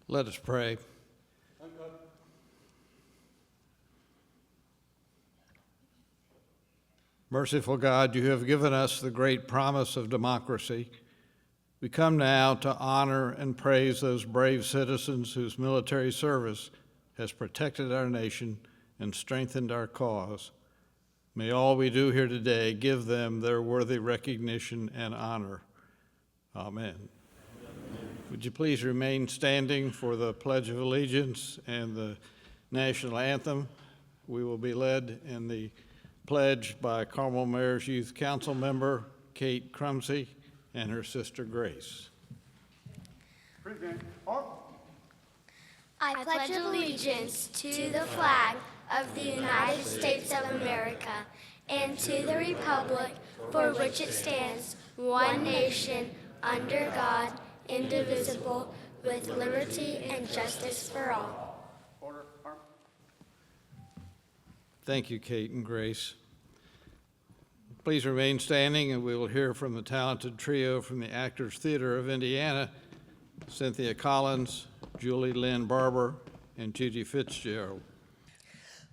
Let us pray. Merciful God, you have given us the great promise of democracy. We come now to honor and praise those brave citizens whose military service has protected our nation and strengthened our cause. May all we do here today give them their worthy recognition and honor. Amen. Would you please remain standing for the Pledge of Allegiance and the national anthem? We will be led in the pledge by Carmel Mayor's Youth Council member, Kate Crumsey, and her sister, Grace. I pledge allegiance to the flag of the United States of America and to the republic for which it stands, one nation, under God, indivisible, with liberty and justice for all. Thank you, Kate and Grace. Please remain standing, and we will hear from the talented trio from the Actors Theater of Indiana, Cynthia Collins, Julie Lynn Barber, and Gigi Fitzgerald.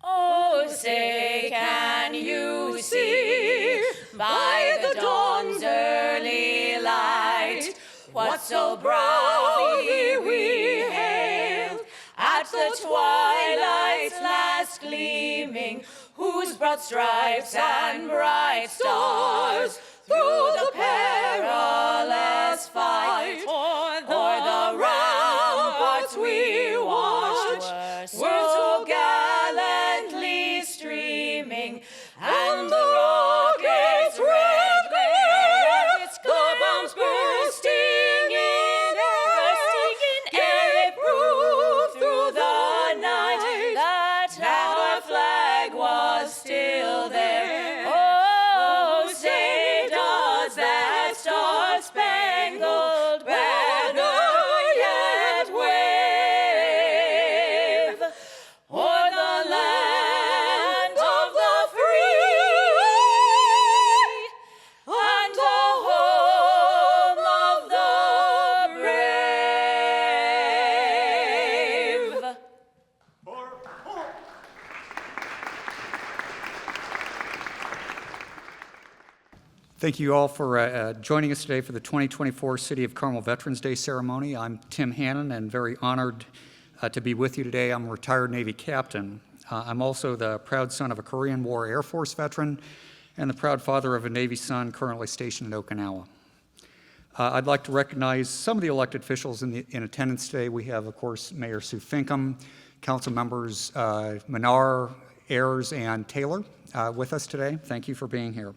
Oh, say, can you see by the dawn's early light what so proudly we hailed at the twilight's last gleaming, whose broad stripes and bright stars through the perilous fight o'er the ramparts we watched were so gallantly streaming, and the rockets' red glare, the bombs bursting in air, gave proof through the night that our flag was still there. Oh, say does that star-spangled banner yet wave o'er the land of the free and the home of the brave? Thank you all for joining us today for the 2024 City of Carmel Veterans Day ceremony. I'm Tim Hannon and very honored to be with you today. I'm a retired Navy captain. I'm also the proud son of a Korean War Air Force veteran and the proud father of a Navy son currently stationed in Okinawa. I'd like to recognize some of the elected officials in attendance today. We have, of course, Mayor Sue Finkham, council members Manar, Ayers, and Taylor with us today. Thank you for being here.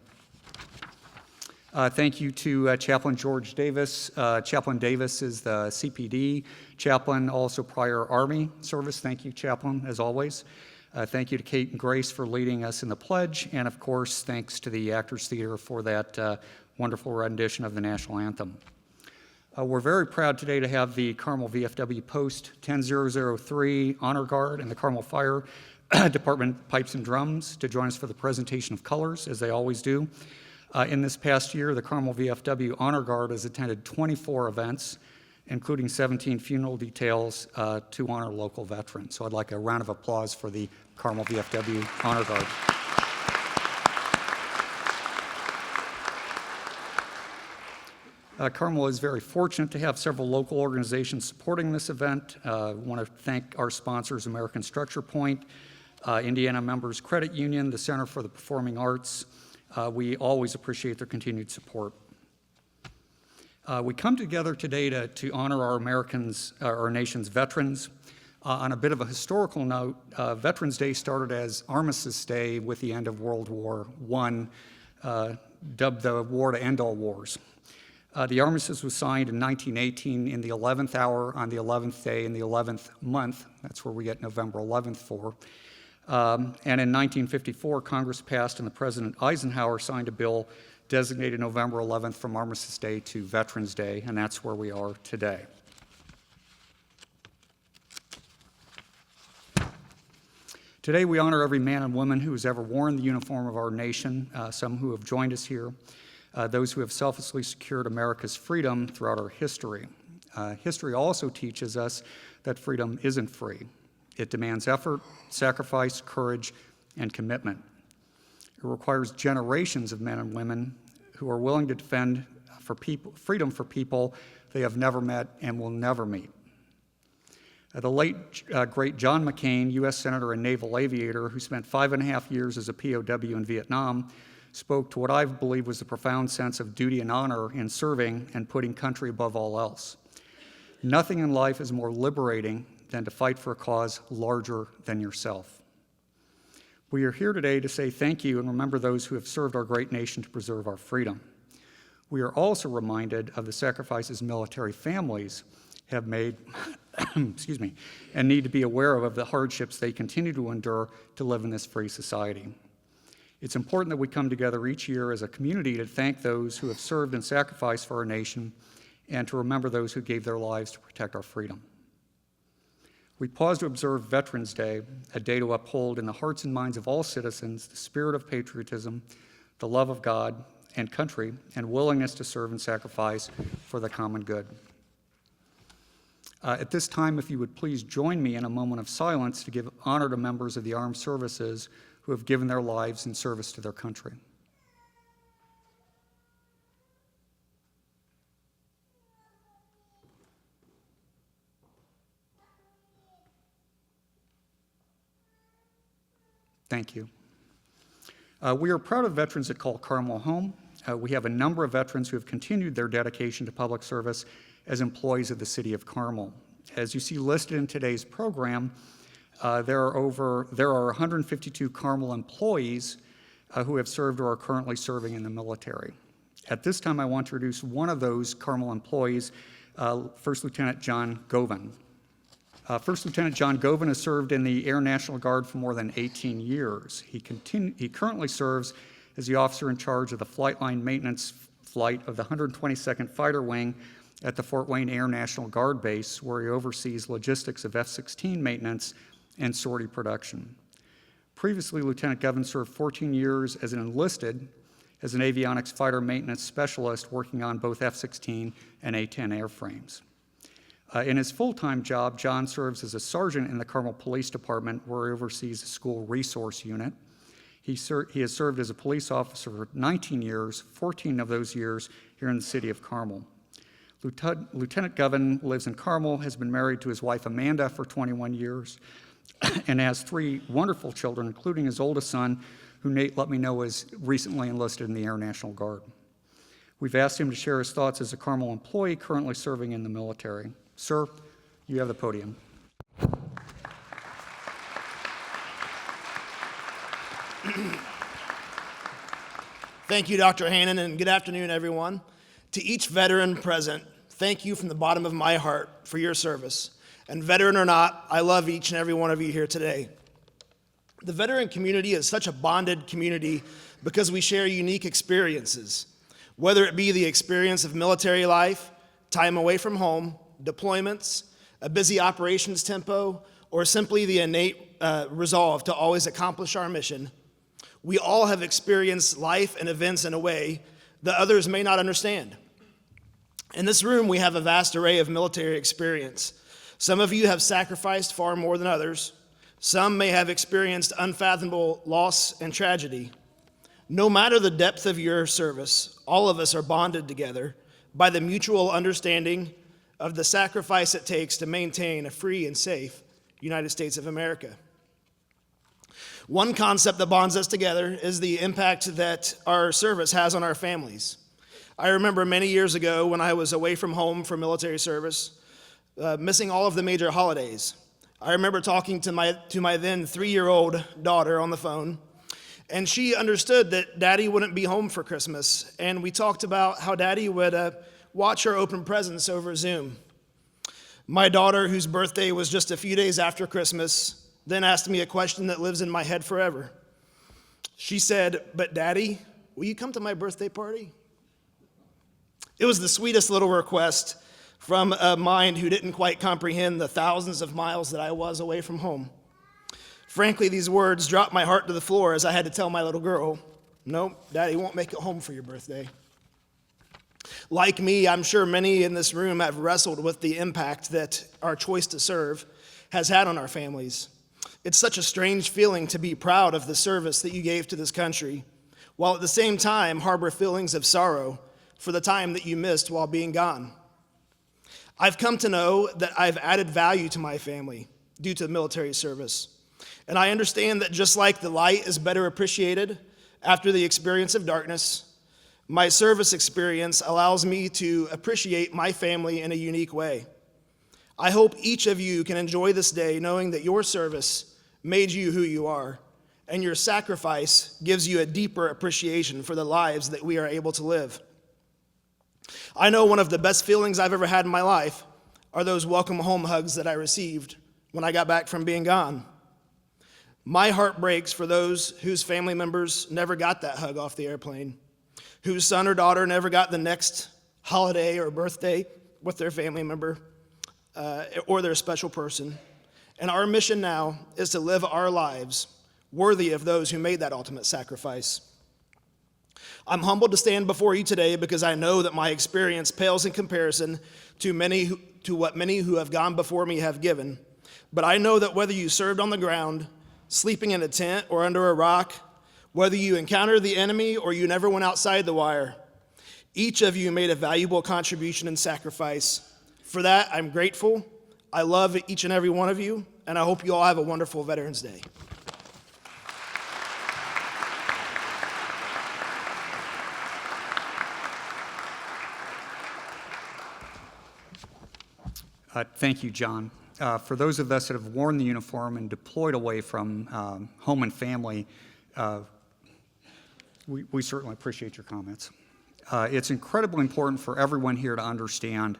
Thank you to Chaplain George Davis. Chaplain Davis is the CPD chaplain, also prior Army service. Thank you, Chaplain, as always. Thank you to Kate and Grace for leading us in the pledge, and of course, thanks to the Actors Theater for that wonderful rendition of the national anthem. We're very proud today to have the Carmel VFW Post 10003 Honor Guard and the Carmel Fire Department Pipes and Drums to join us for the presentation of colors, as they always do. In this past year, the Carmel VFW Honor Guard has attended 24 events, including 17 funeral details to honor local veterans. So I'd like a round of applause for the Carmel VFW Honor Guard. Carmel is very fortunate to have several local organizations supporting this event. I want to thank our sponsors, American Structure Point, Indiana Members Credit Union, the Center for the Performing Arts. We always appreciate their continued support. We come together today to honor our nation's veterans. On a bit of a historical note, Veterans Day started as Armistice Day with the end of World War I, dubbed the war to end all wars. The armistice was signed in 1918 in the 11th hour on the 11th day in the 11th month. That's where we get November 11th for. And in 1954, Congress passed and the President Eisenhower signed a bill designated November 11th from Armistice Day to Veterans Day, and that's where we are today. Today we honor every man and woman who has ever worn the uniform of our nation, some who have joined us here, those who have selflessly secured America's freedom throughout our history. History also teaches us that freedom isn't free. It demands effort, sacrifice, courage, and commitment. It requires generations of men and women who are willing to defend freedom for people they have never met and will never meet. The late, great John McCain, U.S. Senator and naval aviator who spent 5.5 years as a POW in Vietnam, spoke to what I believe was the profound sense of duty and honor in serving and putting country above all else. Nothing in life is more liberating than to fight for a cause larger than yourself. We are here today to say thank you and remember those who have served our great nation to preserve our freedom. We are also reminded of the sacrifices military families have made excuse me, and need to be aware of the hardships they continue to endure to live in this free society. It's important that we come together each year as a community to thank those who have served and sacrificed for our nation and to remember those who gave their lives to protect our freedom. We pause to observe Veterans Day, a day to uphold in the hearts and minds of all citizens the spirit of patriotism, the love of God and country, and willingness to serve and sacrifice for the common good. At this time, if you would please join me in a moment of silence to give honor to members of the armed services who have given their lives in service to their country. Thank you. We are proud of veterans that call Carmel home. We have a number of veterans who have continued their dedication to public service as employees of the city of Carmel. As you see listed in today's program, there are 152 Carmel employees who have served or are currently serving in the military. At this time, I want to introduce one of those Carmel employees, First Lieutenant John Govan. First Lieutenant John Govan has served in the Air National Guard for more than 18 years. He currently serves as the officer in charge of the flight line maintenance flight of the 122nd Fighter Wing at the Fort Wayne Air National Guard Base, where he oversees logistics of F-16 maintenance and sortie production. Previously, Lieutenant Govan served 14 years as an enlisted as an avionics fighter maintenance specialist working on both F-16 and A-10 airframes. In his full-time job, John serves as a sergeant in the Carmel Police Department, where he oversees the school resource unit. He has served as a police officer for 19 years, 14 of those years here in the city of Carmel. Lieutenant Govan lives in Carmel, has been married to his wife Amanda for 21 years, and has 3 wonderful children, including his oldest son, who Nate let me know was recently enlisted in the Air National Guard. We've asked him to share his thoughts as a Carmel employee currently serving in the military. Sir, you have the podium. Thank you, Dr. Hannon, and good afternoon, everyone. To each veteran present, thank you from the bottom of my heart for your service. And veteran or not, I love each and every one of you here today. The veteran community is such a bonded community because we share unique experiences, whether it be the experience of military life, time away from home, deployments, a busy operations tempo, or simply the innate resolve to always accomplish our mission. We all have experienced life and events in a way that others may not understand. In this room, we have a vast array of military experience. Some of you have sacrificed far more than others. Some may have experienced unfathomable loss and tragedy. No matter the depth of your service, all of us are bonded together by the mutual understanding of the sacrifice it takes to maintain a free and safe United States of America. One concept that bonds us together is the impact that our service has on our families. I remember many years ago when I was away from home for military service, missing all of the major holidays. I remember talking to my then 3-year-old daughter on the phone, and she understood that Daddy wouldn't be home for Christmas, and we talked about how Daddy would watch her open presents over Zoom. My daughter, whose birthday was just a few days after Christmas, then asked me a question that lives in my head forever. She said, "But Daddy, will you come to my birthday party?" It was the sweetest little request from a mind who didn't quite comprehend the thousands of miles that I was away from home. Frankly, these words dropped my heart to the floor as I had to tell my little girl, "Nope, Daddy won't make it home for your birthday." Like me, I'm sure many in this room have wrestled with the impact that our choice to serve has had on our families. It's such a strange feeling to be proud of the service that you gave to this country, while at the same time harbor feelings of sorrow for the time that you missed while being gone. I've come to know that I've added value to my family due to military service. And I understand that just like the light is better appreciated after the experience of darkness, my service experience allows me to appreciate my family in a unique way. I hope each of you can enjoy this day knowing that your service made you who you are, and your sacrifice gives you a deeper appreciation for the lives that we are able to live. I know one of the best feelings I've ever had in my life are those welcome home hugs that I received when I got back from being gone. My heart breaks for those whose family members never got that hug off the airplane, whose son or daughter never got the next holiday or birthday with their family member or their special person. And our mission now is to live our lives worthy of those who made that ultimate sacrifice. I'm humbled to stand before you today because I know that my experience pales in comparison to what many who have gone before me have given. But I know that whether you served on the ground, sleeping in a tent or under a rock, whether you encountered the enemy or you never went outside the wire, each of you made a valuable contribution and sacrifice. For that, I'm grateful. I love each and every one of you, and I hope you all have a wonderful Veterans Day. Thank you, John. For those of us that have worn the uniform and deployed away from home and family, we certainly appreciate your comments. It's incredibly important for everyone here to understand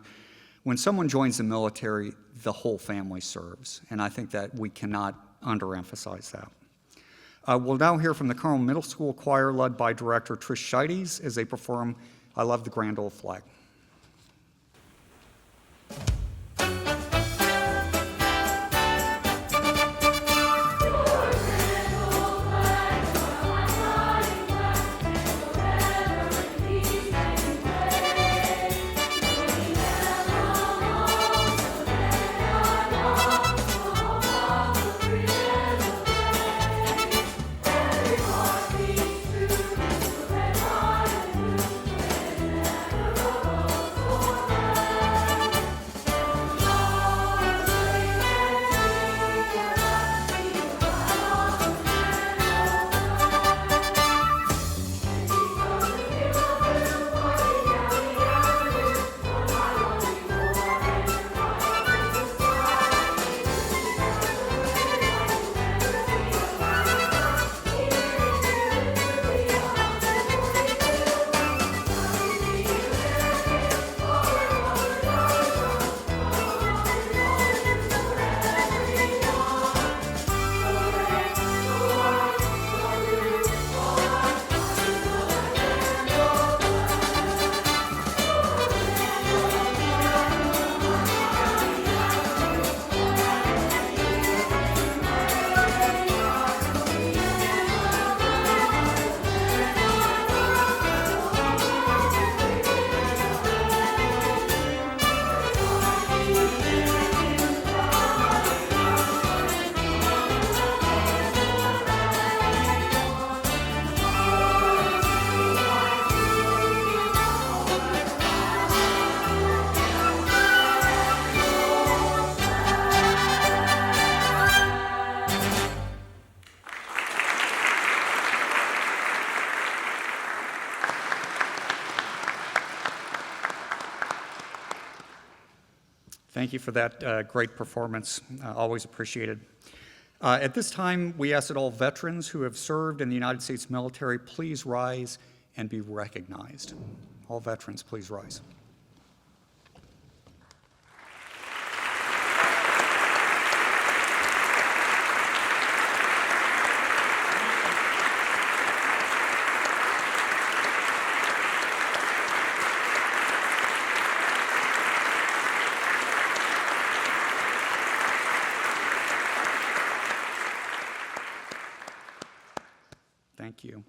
when someone joins the military, the whole family serves, and I think that we cannot underemphasize that. We'll now hear from the Carmel Middle School Choir led by Director Trish Scheides as they perform I Love the Grand Old Flag. Thank you for that great performance. Always appreciated. At this time, we ask that all veterans who have served in the United States military please rise and be recognized. All veterans, please rise. Thank you.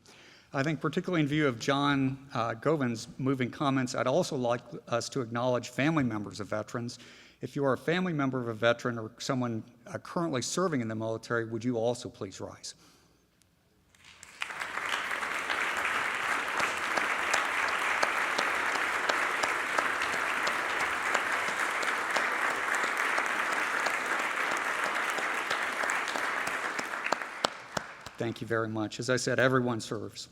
I think particularly in view of John Govan's moving comments, I'd also like us to acknowledge family members of veterans. If you are a family member of a veteran or someone currently serving in the military, would you also please rise? Thank you very much. As I said, everyone serves.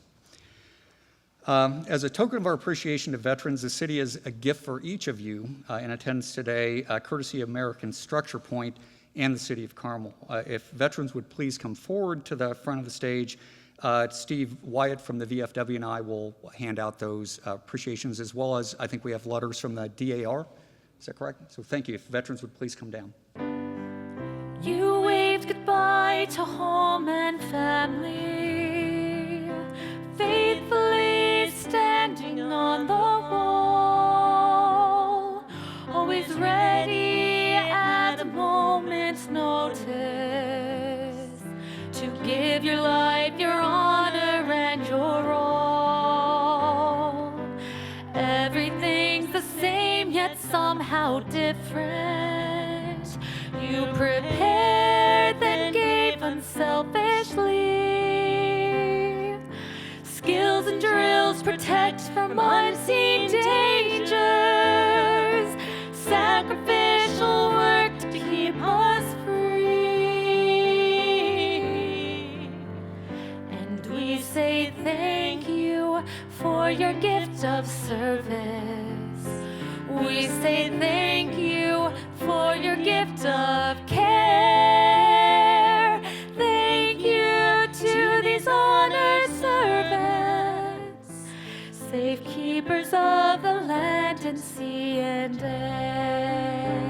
As a token of our appreciation to veterans, the city has a gift for each of you in attendance today, courtesy of American Structure Point and the City of Carmel. If veterans would please come forward to the front of the stage, Steve Wyatt from the VFW and I will hand out those appreciations, as well as I think we have letters from the DAR. Is that correct? So thank you. If veterans would please come down. You waved goodbye to home and family, faithfully standing on the wall, always ready at a moment's notice to give your life, your honor, and your all. Everything's the same, yet somehow different. You prepared, then gave unselfishly. Skills and drills protect from unseen dangers. Sacrificial work to keep us free. And we say thank you for your gift of service. We say thank you for your gift of care. Thank you to these honored servants, safekeepers of the land and sea and air.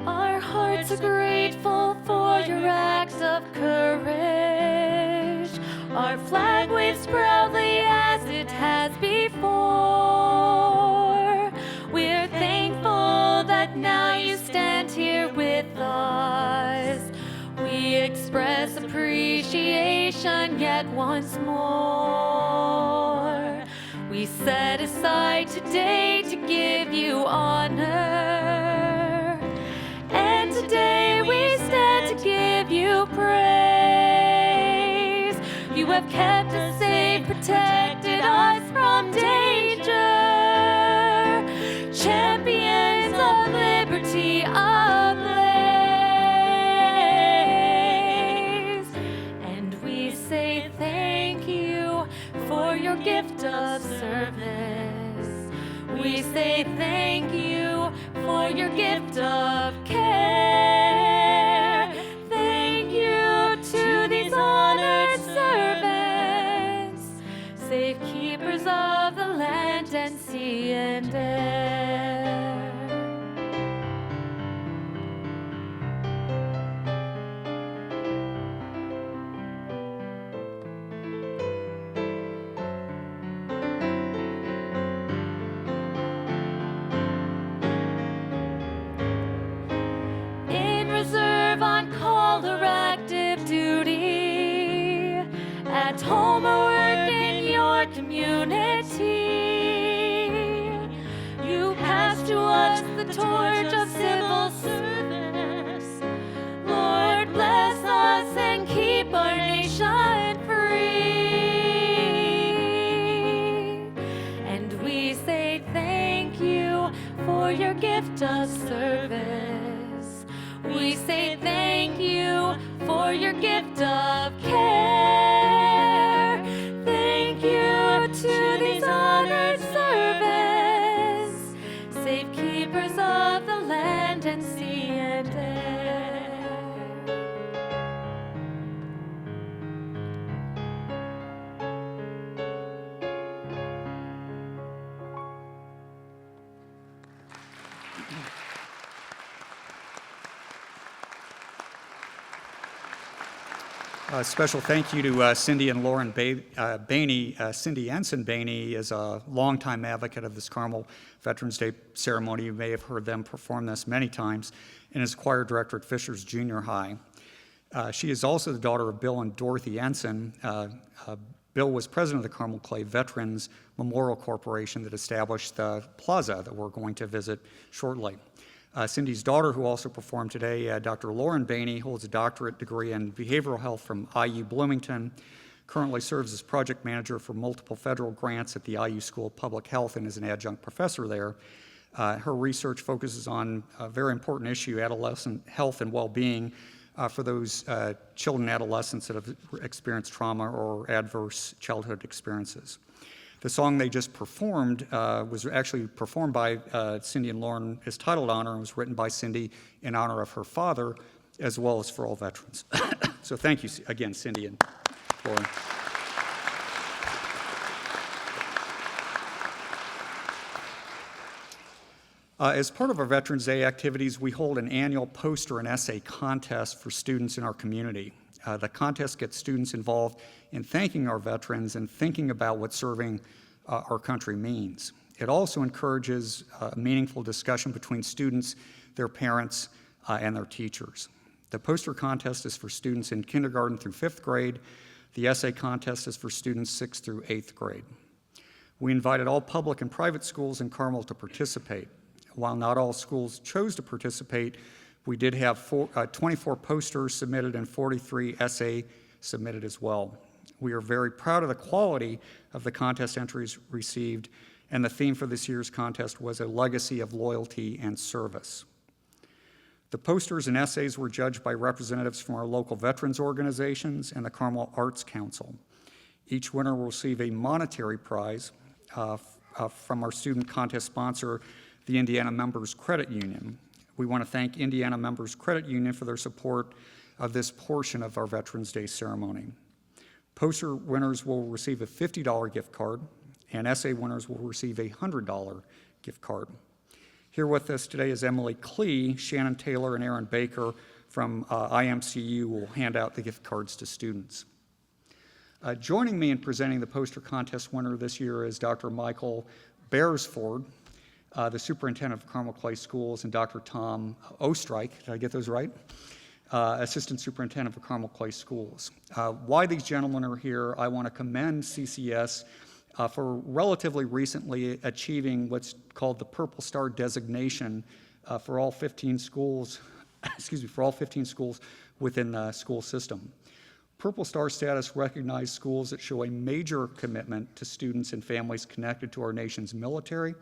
Our hearts are grateful for your acts of courage. Our flag waves proudly as it has before. We're thankful that now you stand here with us. We express appreciation yet once more. We set aside today to give you honor. And today we stand to give you praise. You have kept us safe, protected us from danger. Champions of liberty ablaze. And we say thank you for your gift of service. We say thank you for your gift of care. Thank you to these honored servants, safekeepers of the land and sea and air. Reserve, on call, or active duty, at home or work in your community. You pass to us the torch of civil service. Lord, bless us and keep our nation free. And we say thank you for your gift of service. We say thank you for your gift of care. Thank you to these honored servants, safekeepers of the land and sea and air. A special thank you to Cindy and Lauren Bainey. Cindy Ensign Bainey is a longtime advocate of this Carmel Veterans Day ceremony. You may have heard them perform this many times, and is choir director at Fishers Junior High. She is also the daughter of Bill and Dorothy Ensign. Bill was president of the Carmel Clay Veterans Memorial Corporation that established the plaza that we're going to visit shortly. Cindy's daughter, who also performed today, Dr. Lauren Bainey, holds a doctorate degree in behavioral health from IU Bloomington, currently serves as project manager for multiple federal grants at the IU School of Public Health and is an adjunct professor there. Her research focuses on a very important issue, adolescent health and well-being for those children and adolescents that have experienced trauma or adverse childhood experiences. The song they just performed was actually performed by Cindy and Lauren as titled honor and was written by Cindy in honor of her father, as well as for all veterans. So thank you again, Cindy and Lauren. As part of our Veterans Day activities, we hold an annual poster and essay contest for students in our community. The contest gets students involved in thanking our veterans and thinking about what serving our country means. It also encourages meaningful discussion between students, their parents, and their teachers. The poster contest is for students in kindergarten through 5th grade. The essay contest is for students 6th through 8th grade. We invited all public and private schools in Carmel to participate. While not all schools chose to participate, we did have 24 posters submitted and 43 essays submitted as well. We are very proud of the quality of the contest entries received, and the theme for this year's contest was a legacy of loyalty and service. The posters and essays were judged by representatives from our local veterans organizations and the Carmel Arts Council. Each winner will receive a monetary prize from our student contest sponsor, the Indiana Members Credit Union. We want to thank Indiana Members Credit Union for their support of this portion of our Veterans Day ceremony. Poster winners will receive a $50 gift card, and essay winners will receive a $100 gift card. Here with us today is Emily Klee. Shannon Taylor and Aaron Baker from IMCU will hand out the gift cards to students. Joining me in presenting the poster contest winner this year is Dr. Michael Beresford, the superintendent of Carmel Clay Schools, and Dr. Tom Oestreich, did I get those right? Assistant Superintendent of Carmel Clay Schools. Why these gentlemen are here, I want to commend CCS for relatively recently achieving what's called the Purple Star designation for all 15 schools, for all 15 schools within the school system. Purple Star status recognizes schools that show a major commitment to students and families connected to our nation's military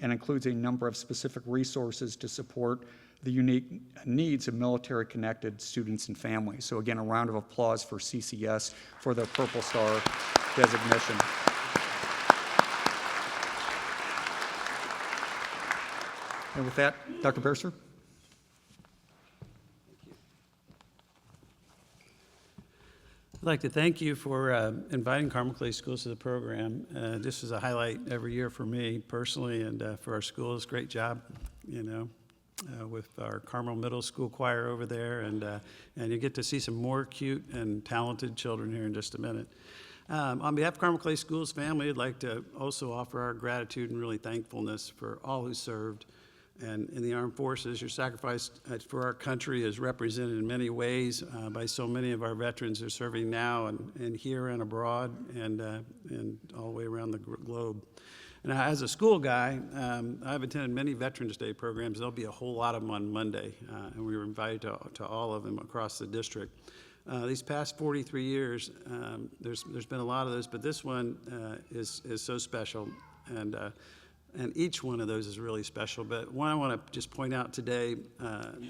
and includes a number of specific resources to support the unique needs of military-connected students and families. So again, a round of applause for CCS for the Purple Star designation. And with that, Dr. Beresford. I'd like to thank you for inviting Carmel Clay Schools to the program. This is a highlight every year for me personally and for our schools. Great job, with our Carmel Middle School choir over there, and you get to see some more cute and talented children here in just a minute. On behalf of Carmel Clay Schools family, I'd like to also offer our gratitude and really thankfulness for all who served. And in the armed forces, your sacrifice for our country is represented in many ways by so many of our veterans who are serving now and here and abroad and all the way around the globe. And as a school guy, I've attended many Veterans Day programs. There'll be a whole lot of them on Monday, and we were invited to all of them across the district. These past 43 years, there's been a lot of those, but this one is so special, and each one of those is really special. But one I want to just point out today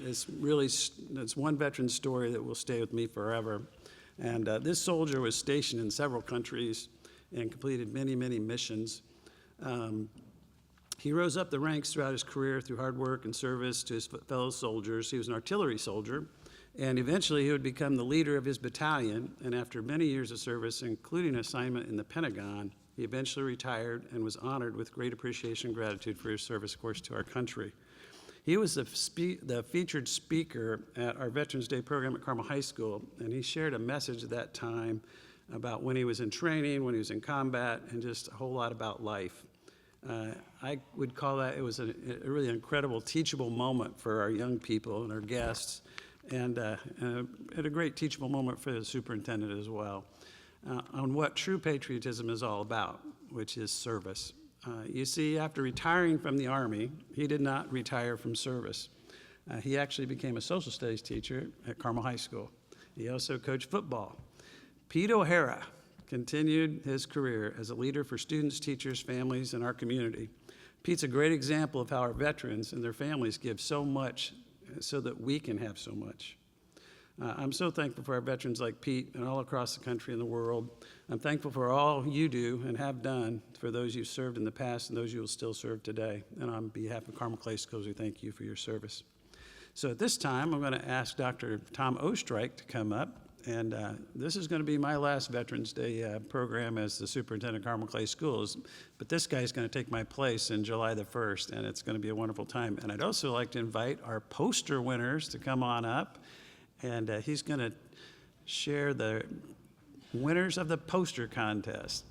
is really, it's one veteran story that will stay with me forever. And this soldier was stationed in several countries and completed many, many missions. He rose up the ranks throughout his career through hard work and service to his fellow soldiers. He was an artillery soldier, and eventually he would become the leader of his battalion. And after many years of service, including assignment in the Pentagon, he eventually retired and was honored with great appreciation and gratitude for his service, of course, to our country. He was the featured speaker at our Veterans Day program at Carmel High School, and he shared a message at that time about when he was in training, when he was in combat, and just a whole lot about life. I would call that, it was a really incredible teachable moment for our young people and our guests, and a great teachable moment for the superintendent as well, on what true patriotism is all about, which is service. You see, after retiring from the Army, he did not retire from service. He actually became a social studies teacher at Carmel High School. He also coached football. Pete O'Hara continued his career as a leader for students, teachers, families, and our community. Pete's a great example of how our veterans and their families give so much so that we can have so much. I'm so thankful for our veterans like Pete and all across the country and the world. I'm thankful for all you do and have done for those you've served in the past and those you will still serve today. And on behalf of Carmel Clay Schools, we thank you for your service. So at this time, I'm going to ask Dr. Tom Oestreich to come up. And this is going to be my last Veterans Day program as the superintendent of Carmel Clay Schools. But this guy's going to take my place in July the 1st, and it's going to be a wonderful time. And I'd also like to invite our poster winners to come on up. And he's going to share the winners of the poster contest.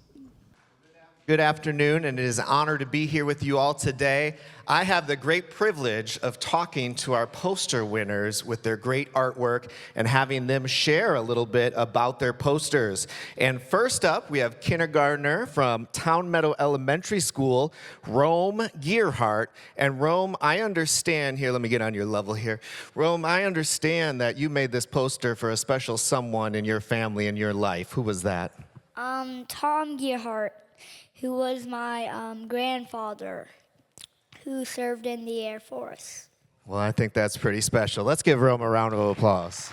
Good afternoon, and it is an honor to be here with you all today. I have the great privilege of talking to our poster winners with their great artwork and having them share a little bit about their posters. And first up, we have kindergartner from Town Meadow Elementary School, Rome Gearhart. And Rome, I understand here, let me get on your level here. Rome, I understand that you made this poster for a special someone in your family, in your life. Who was that? Tom Gearhart, who was my grandfather, who served in the Air Force. Well, I think that's pretty special. Let's give Rome a round of applause.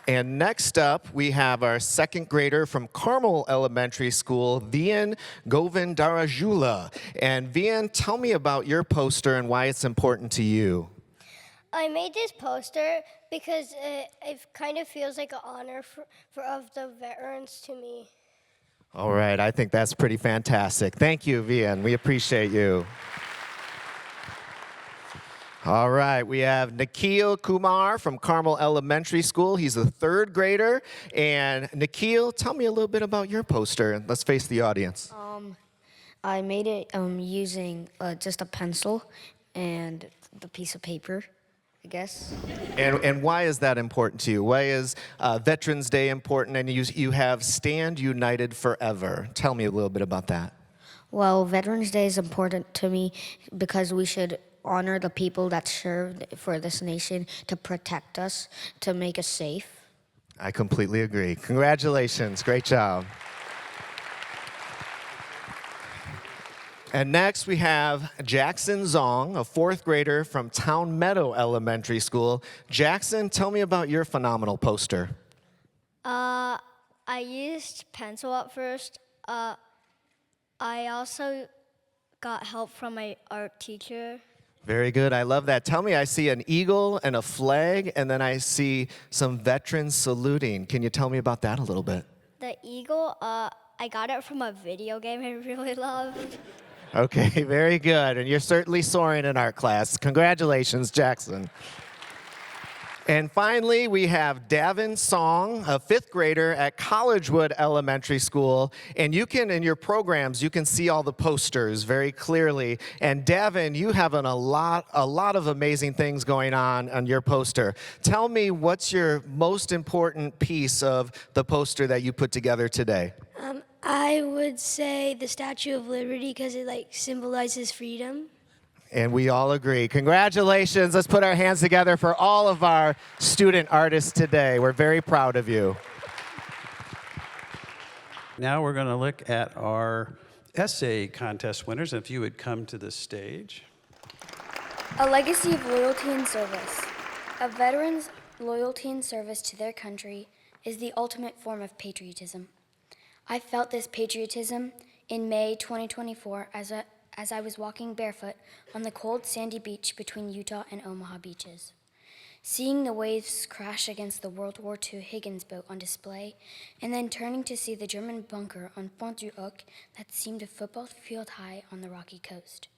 And next up, we have our second grader from Carmel Elementary School, Vian Govindarajula. And Vian, tell me about your poster and why it's important to you. I made this poster because it kind of feels like an honor of the veterans to me. All right, I think that's pretty fantastic. Thank you, Vian. We appreciate you. All right, we have Nikhil Kumar from Carmel Elementary School. He's a third grader. And Nikhil, tell me a little bit about your poster. Let's face the audience. I made it using just a pencil and the piece of paper, I guess. And why is that important to you? Why is Veterans Day important? And you have Stand United Forever. Tell me a little bit about that. Well, Veterans Day is important to me because we should honor the people that served for this nation to protect us, to make us safe. I completely agree. Congratulations. Great job. And next we have Jackson Zong, a fourth grader from Town Meadow Elementary School. Jackson, tell me about your phenomenal poster. I used pencil at first. I also got help from my art teacher. Very good. I love that. Tell me, I see an eagle and a flag, and then I see some veterans saluting. Can you tell me about that a little bit? The eagle, I got it from a video game I really loved. Okay, very good. And you're certainly soaring in art class. Congratulations, Jackson. And finally, we have Davin Song, a fifth grader at Collegewood Elementary School. And you can, in your programs, you can see all the posters very clearly. And Davin, you have a lot of amazing things going on your poster. Tell me, what's your most important piece of the poster that you put together today? I would say the Statue of Liberty because it symbolizes freedom. And we all agree. Congratulations. Let's put our hands together for all of our student artists today. We're very proud of you. Now we're going to look at our essay contest winners. If you would come to the stage. A legacy of loyalty and service. A veteran's loyalty and service to their country is the ultimate form of patriotism. I felt this patriotism in May 2024 as I was walking barefoot on the cold sandy beach between Utah and Omaha beaches. Seeing the waves crash against the World War II Higgins boat on display, and then turning to see the German bunker on Pont du Hoc that seemed a football field high on the rocky coast.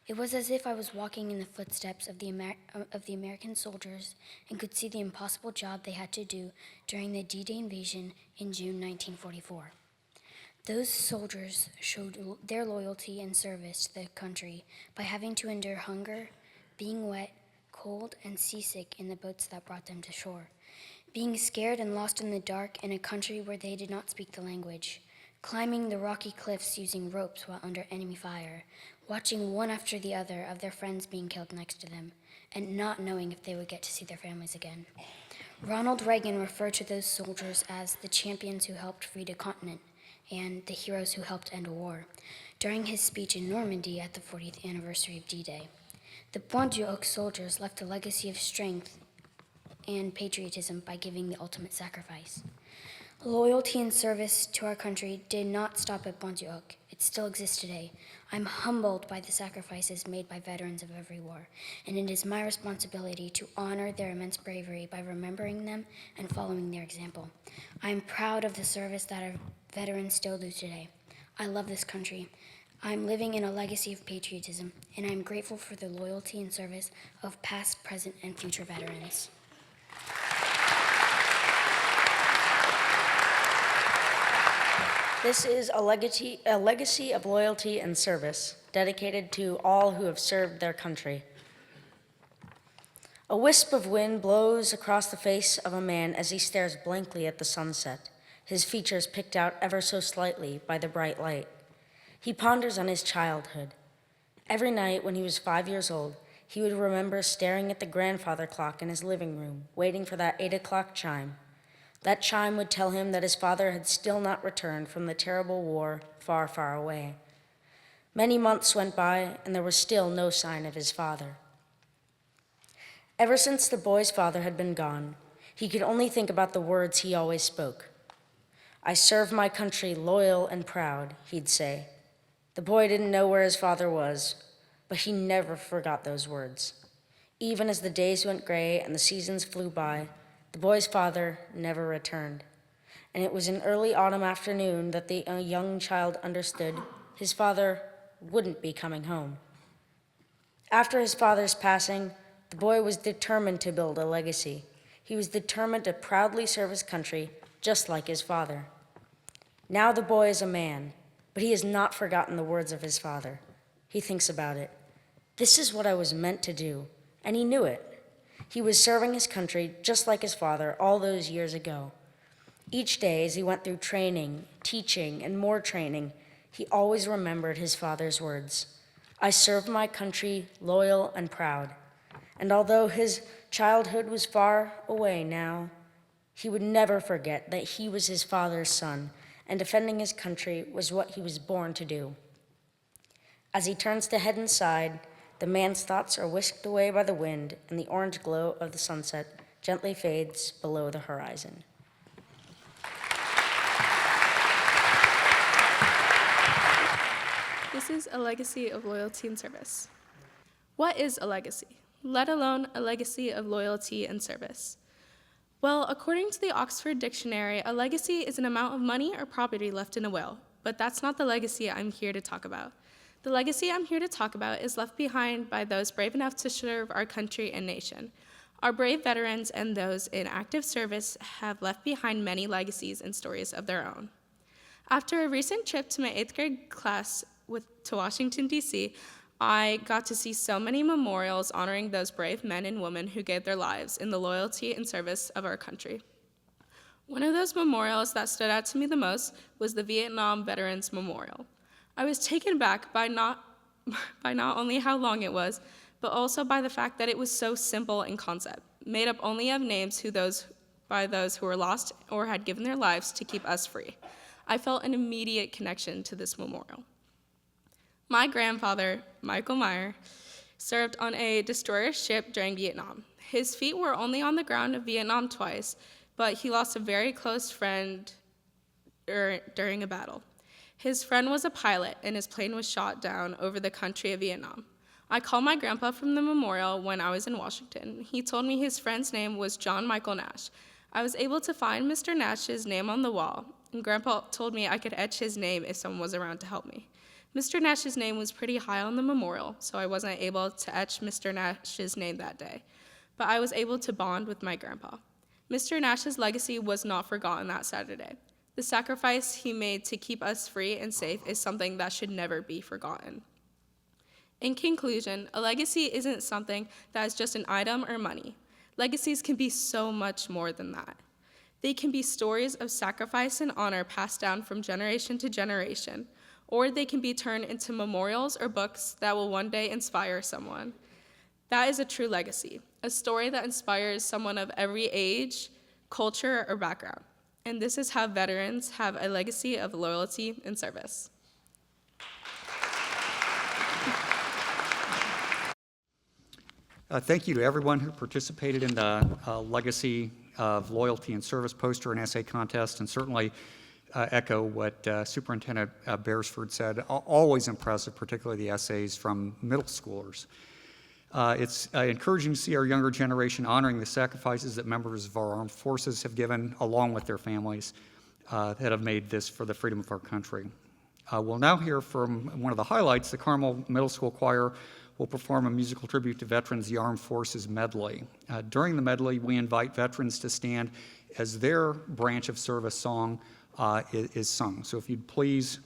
It was as if I was walking in the footsteps of the American soldiers and could see the impossible job they had to do during the D-Day invasion in June 1944. Those soldiers showed their loyalty and service to the country by having to endure hunger, being wet, cold, and seasick in the boats that brought them to shore, being scared and lost in the dark in a country where they did not speak the language, climbing the rocky cliffs using ropes while under enemy fire, watching one after the other of their friends being killed next to them, and not knowing if they would get to see their families again. Ronald Reagan referred to those soldiers as the champions who helped free a continent and the heroes who helped end a war during his speech in Normandy at the 40th anniversary of D-Day. The Pont du Hoc soldiers left a legacy of strength and patriotism by giving the ultimate sacrifice. Loyalty and service to our country did not stop at Pont du Hoc. It still exists today. I'm humbled by the sacrifices made by veterans of every war, and it is my responsibility to honor their immense bravery by remembering them and following their example. I am proud of the service that our veterans still do today. I love this country. I'm living in a legacy of patriotism, and I'm grateful for the loyalty and service of past, present, and future veterans. This is a legacy of loyalty and service dedicated to all who have served their country. A wisp of wind blows across the face of a man as he stares blankly at the sunset, his features picked out ever so slightly by the bright light. He ponders on his childhood. Every night when he was 5 years old, he would remember staring at the grandfather clock in his living room, waiting for that 8 o'clock chime. That chime would tell him that his father had still not returned from the terrible war far, far away. Many months went by, and there was still no sign of his father. Ever since the boy's father had been gone, he could only think about the words he always spoke. "I serve my country loyal and proud," he'd say. The boy didn't know where his father was, but he never forgot those words. Even as the days went gray and the seasons flew by, the boy's father never returned. And it was an early autumn afternoon that the young child understood his father wouldn't be coming home. After his father's passing, the boy was determined to build a legacy. He was determined to proudly serve his country just like his father. Now the boy is a man, but he has not forgotten the words of his father. He thinks about it. This is what I was meant to do, and he knew it. He was serving his country just like his father all those years ago. Each day as he went through training, teaching, and more training, he always remembered his father's words. "I serve my country loyal and proud." And although his childhood was far away now, he would never forget that he was his father's son, and defending his country was what he was born to do. As he turns to head inside, the man's thoughts are whisked away by the wind, and the orange glow of the sunset gently fades below the horizon. This is a legacy of loyalty and service. What is a legacy, let alone a legacy of loyalty and service? Well, according to the Oxford Dictionary, a legacy is an amount of money or property left in a will, but that's not the legacy I'm here to talk about. The legacy I'm here to talk about is left behind by those brave enough to serve our country and nation. Our brave veterans and those in active service have left behind many legacies and stories of their own. After a recent trip to my 8th grade class to Washington, D.C., I got to see so many memorials honoring those brave men and women who gave their lives in the loyalty and service of our country. One of those memorials that stood out to me the most was the Vietnam Veterans Memorial. I was taken aback by not only how long it was, but also by the fact that it was so simple in concept, made up only of names by those who were lost or had given their lives to keep us free. I felt an immediate connection to this memorial. My grandfather, Michael Meyer, served on a destroyer ship during Vietnam. His feet were only on the ground of Vietnam twice, but he lost a very close friend during a battle. His friend was a pilot, and his plane was shot down over the country of Vietnam. I called my grandpa from the memorial when I was in Washington. He told me his friend's name was John Michael Nash. I was able to find Mr. Nash's name on the wall, and Grandpa told me I could etch his name if someone was around to help me. Mr. Nash's name was pretty high on the memorial, so I wasn't able to etch Mr. Nash's name that day, but I was able to bond with my grandpa. Mr. Nash's legacy was not forgotten that Saturday. The sacrifice he made to keep us free and safe is something that should never be forgotten. In conclusion, a legacy isn't something that is just an item or money. Legacies can be so much more than that. They can be stories of sacrifice and honor passed down from generation to generation, or they can be turned into memorials or books that will one day inspire someone. That is a true legacy, a story that inspires someone of every age, culture, or background. And this is how veterans have a legacy of loyalty and service. Thank you to everyone who participated in the Legacy of Loyalty and Service poster and essay contest, and certainly echo what Superintendent Beresford said. Always impressive, particularly the essays from middle schoolers. It's encouraging to see our younger generation honoring the sacrifices that members of our armed forces have given, along with their families, that have made this for the freedom of our country. We'll now hear from one of the highlights. The Carmel Middle School Choir will perform a musical tribute to veterans, the Armed Forces Medley. During the medley, we invite veterans to stand as their branch of service song is sung. So if you'd please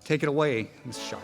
take it away, Ms. Scheib.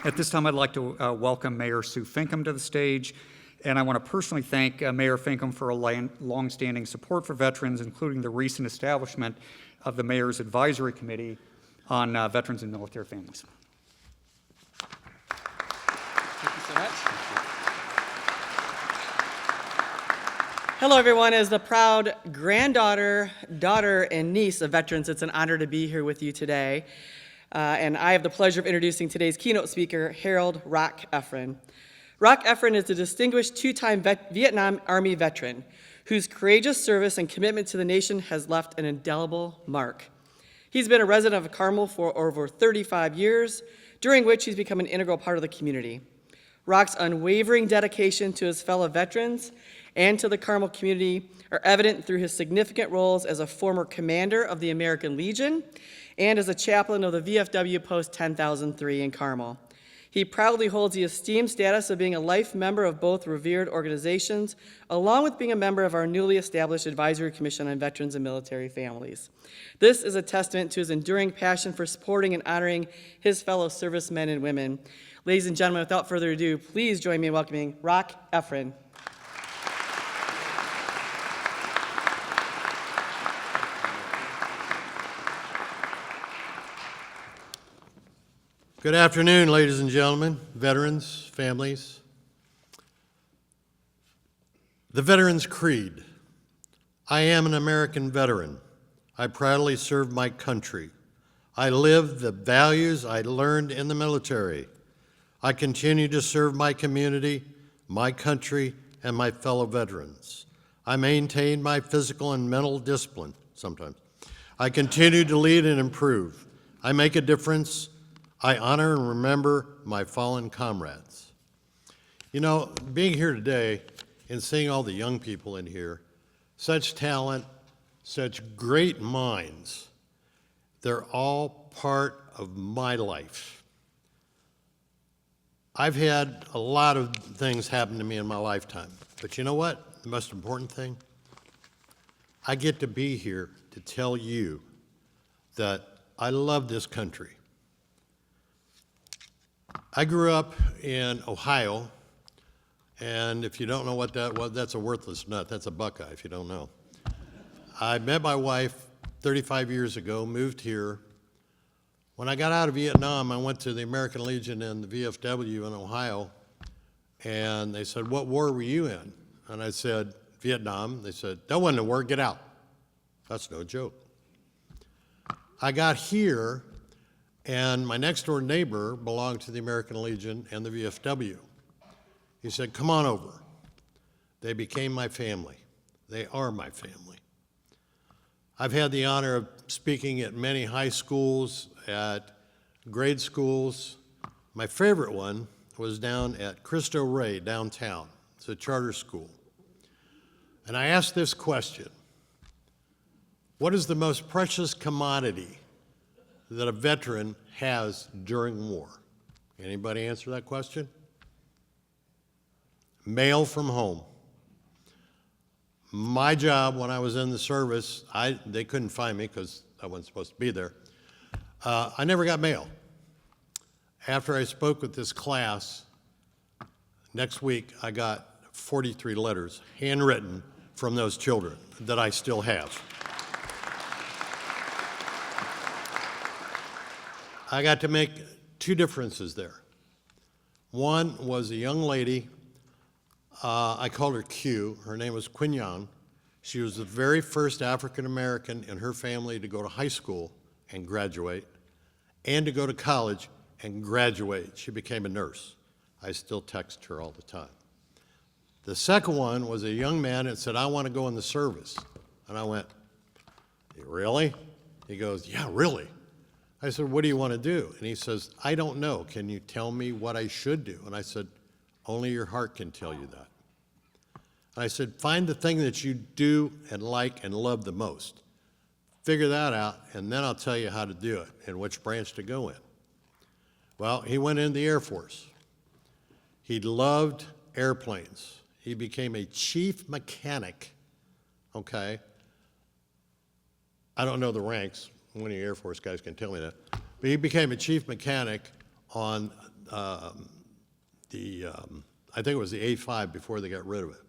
At this time, I'd like to welcome Mayor Sue Finkham to the stage, and I want to personally thank Mayor Finkham for a longstanding support for veterans, including the recent establishment of the Mayor's Advisory Committee on Veterans and Military Families. Thank you so much. Hello, everyone. As the proud granddaughter, daughter, and niece of veterans, it's an honor to be here with you today. And I have the pleasure of introducing today's keynote speaker, Harold Rock Efron. Rock Efron is a distinguished two-time Vietnam Army veteran whose courageous service and commitment to the nation has left an indelible mark. He's been a resident of Carmel for over 35 years, during which he's become an integral part of the community. Rock's unwavering dedication to his fellow veterans and to the Carmel community are evident through his significant roles as a former commander of the American Legion and as a chaplain of the VFW Post 10,003 in Carmel. He proudly holds the esteemed status of being a life member of both revered organizations, along with being a member of our newly established Advisory Commission on Veterans and Military Families. This is a testament to his enduring passion for supporting and honoring his fellow servicemen and women. Ladies and gentlemen, without further ado, please join me in welcoming Rock Efron. Good afternoon, ladies and gentlemen, veterans, families. The Veterans Creed. I am an American veteran. I proudly serve my country. I live the values I learned in the military. I continue to serve my community, my country, and my fellow veterans. I maintain my physical and mental discipline sometimes. I continue to lead and improve. I make a difference. I honor and remember my fallen comrades. You know, being here today and seeing all the young people in here, such talent, such great minds, they're all part of my life. I've had a lot of things happen to me in my lifetime, but you know what? The most important thing? I get to be here to tell you that I love this country. I grew up in Ohio, and if you don't know what that was, that's a worthless nut. That's a Buckeye, if you don't know. I met my wife 35 years ago, moved here. When I got out of Vietnam, I went to the American Legion and the VFW in Ohio, and they said, "What war were you in?" And I said, "Vietnam." They said, "That wasn't a war, get out." That's no joke. I got here, and my next door neighbor belonged to the American Legion and the VFW. He said, "Come on over." They became my family. They are my family. I've had the honor of speaking at many high schools, at grade schools. My favorite one was down at Cristo Rey downtown. It's a charter school. And I asked this question: what is the most precious commodity that a veteran has during war? Anybody answer that question? Mail from home. My job when I was in the service, they couldn't find me because I wasn't supposed to be there. I never got mail. After I spoke with this class, next week I got 43 letters, handwritten, from those children that I still have. I got to make two differences there. One was a young lady, I called her Q. Her name was Quinn Young. She was the very first African American in her family to go to high school and graduate, and to go to college and graduate. She became a nurse. I still text her all the time. The second one was a young man that said, "I want to go in the service." And I went, "Really?" He goes, "Yeah, really." I said, "What do you want to do?" And he says, "I don't know. Can you tell me what I should do?" And I said, "Only your heart can tell you that." And I said, "Find the thing that you do and like and love the most. Figure that out, and then I'll tell you how to do it and which branch to go in." Well, he went into the Air Force. He loved airplanes. He became a chief mechanic, okay? I don't know the ranks. One of the Air Force guys can tell me that. But he became a chief mechanic on I think it was the A5 before they got rid of it.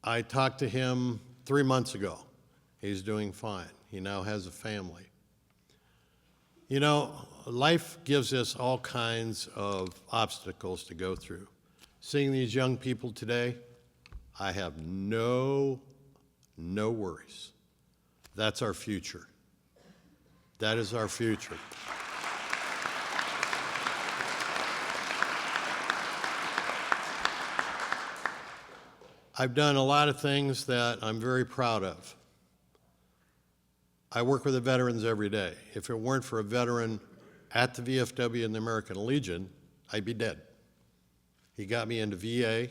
I talked to him 3 months ago. He's doing fine. He now has a family. You know, life gives us all kinds of obstacles to go through. Seeing these young people today, I have no worries. That's our future. That is our future. I've done a lot of things that I'm very proud of. I work with the veterans every day. If it weren't for a veteran at the VFW and the American Legion, I'd be dead. He got me into VA.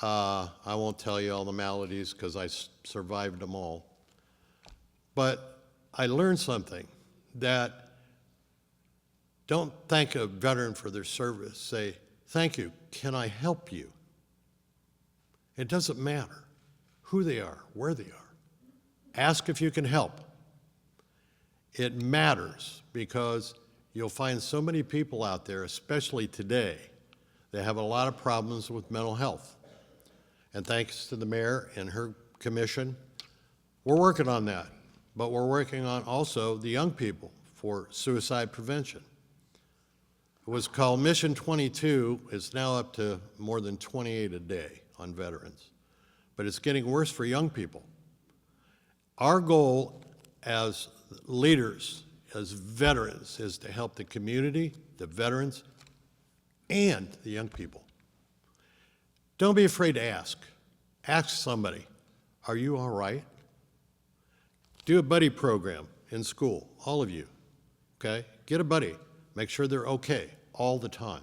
I won't tell you all the maladies because I survived them all. But I learned something, that don't thank a veteran for their service. Say, thank you, can I help you? It doesn't matter who they are, where they are. Ask if you can help. It matters because you'll find so many people out there, especially today, that have a lot of problems with mental health. And thanks to the mayor and her commission, we're working on that. But we're working on also the young people for suicide prevention. It was called Mission 22. It's now up to more than 28 a day on veterans. But it's getting worse for young people. Our goal as leaders, as veterans, is to help the community, the veterans, and the young people. Don't be afraid to ask. Ask somebody, are you all right? Do a buddy program in school, all of you, okay? Get a buddy. Make sure they're okay all the time.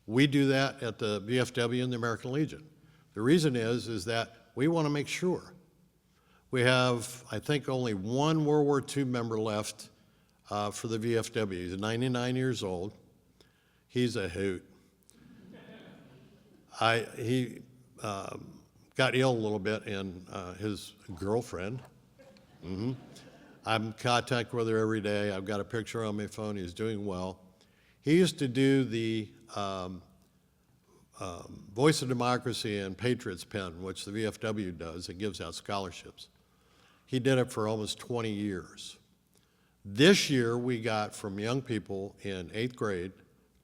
We do that at the VFW and the American Legion. The reason is that we want to make sure. We have, I think, only one World War II member left for the VFW. He's 99 years old. He's a hoot. He got ill a little bit, and his girlfriend, I'm in contact with her every day. I've got a picture on my phone. He's doing well. He used to do the Voice of Democracy and Patriots Pen, which the VFW does. It gives out scholarships. He did it for almost 20 years. This year, we got from young people in 8th grade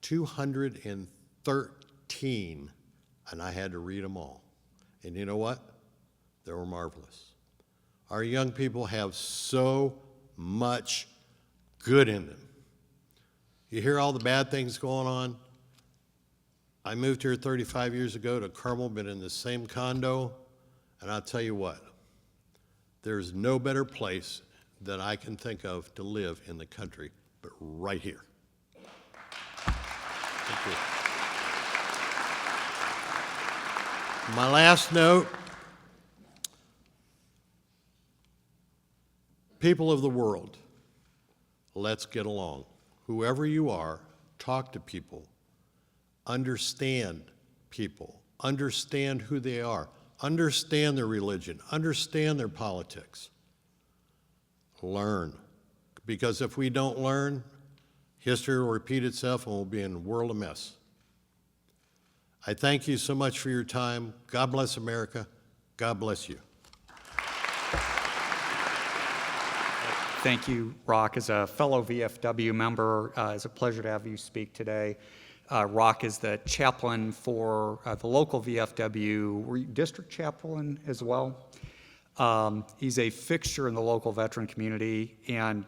213, and I had to read them all. And you know what? They were marvelous. Our young people have so much good in them. You hear all the bad things going on? I moved here 35 years ago to Carmel, been in the same condo, and I'll tell you what, there's no better place that I can think of to live in the country but right here. Thank you. My last note, people of the world, let's get along. Whoever you are, talk to people, understand people, understand who they are, understand their religion, understand their politics. Learn. Because if we don't learn, history will repeat itself and we'll be in a world of mess. I thank you so much for your time. God bless America. God bless you. Thank you, Rock. As a fellow VFW member, it's a pleasure to have you speak today. Rock is the chaplain for the local VFW. Were you district chaplain as well? He's a fixture in the local veteran community, and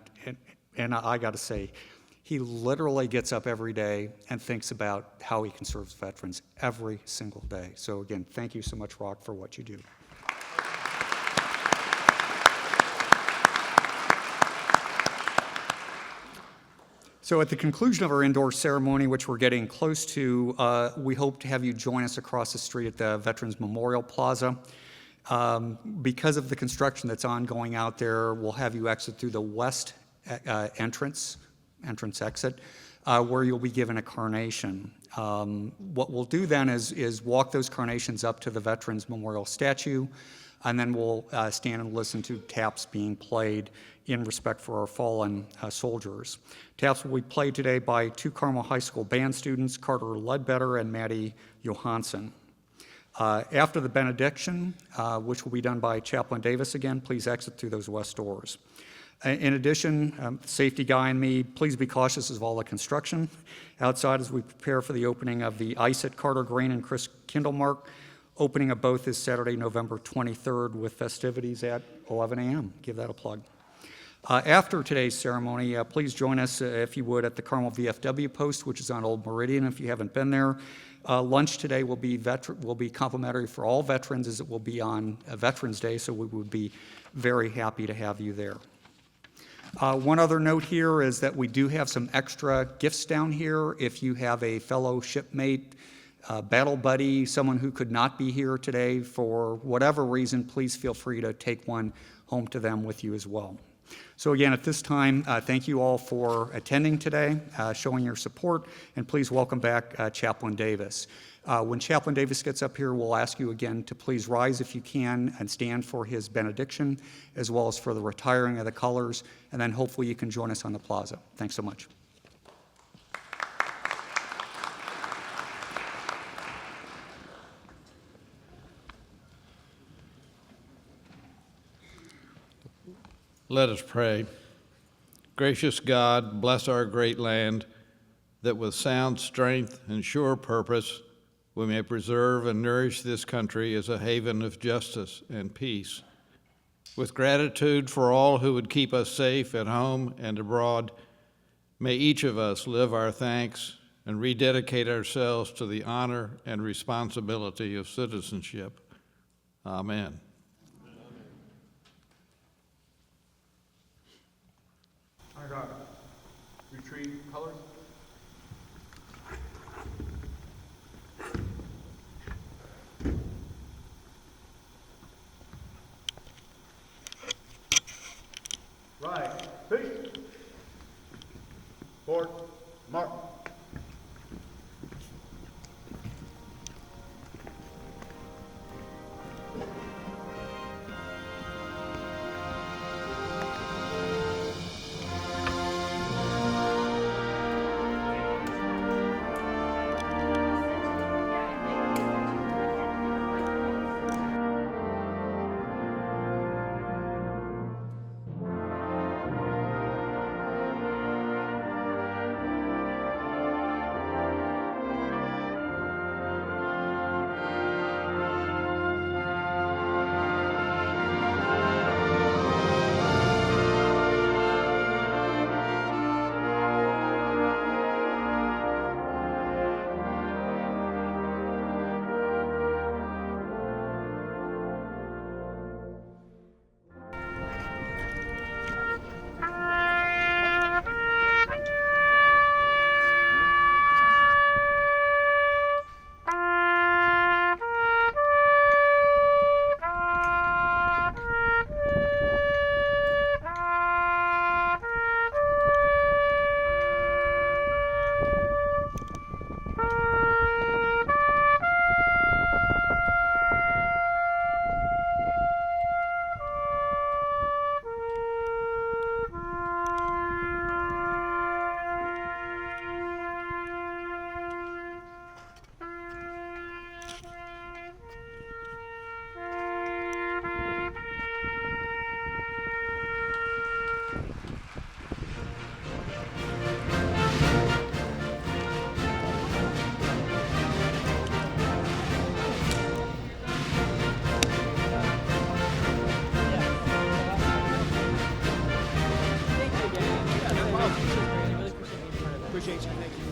I got to say, he literally gets up every day and thinks about how he can serve veterans every single day. So again, thank you so much, Rock, for what you do. So at the conclusion of our indoor ceremony, which we're getting close to, we hope to have you join us across the street at the Veterans Memorial Plaza. Because of the construction that's ongoing out there, we'll have you exit through the west entrance exit, where you'll be given a carnation. What we'll do then is walk those carnations up to the Veterans Memorial statue. and then we'll stand and listen to taps being played in respect for our fallen soldiers. Taps will be played today by two Carmel High School band students, Carter Ledbetter and Maddie Johansson. After the benediction, which will be done by Chaplain Davis again, please exit through those west doors. In addition, safety guy and me, please be cautious of all the construction outside as we prepare for the opening of the ice at Carter Grain and Chris Kindlemark. Opening of both is Saturday, November 23rd with festivities at 11 a.m. Give that a plug. After today's ceremony, please join us, if you would, at the Carmel VFW post, which is on Old Meridian, if you haven't been there. Lunch today will be complimentary for all veterans, as it will be on Veterans Day, so we would be very happy to have you there. One other note here is that we do have some extra gifts down here. If you have a fellow shipmate, battle buddy, someone who could not be here today for whatever reason, please feel free to take one home to them with you as well. So again, at this time, thank you all for attending today, showing your support, and please welcome back Chaplain Davis. When Chaplain Davis gets up here, we'll ask you again to please rise if you can and stand for his benediction, as well as for the retiring of the colors, and then hopefully you can join us on the plaza. Thanks so much. Let us pray. Gracious God, bless our great land, that with sound strength and sure purpose we may preserve and nourish this country as a haven of justice and peace. With gratitude for all who would keep us safe at home and abroad, may each of us live our thanks and rededicate ourselves to the honor and responsibility of citizenship. Amen. Retreat colors. Right. Peace. Forward. Mark. Appreciate you. Thank you.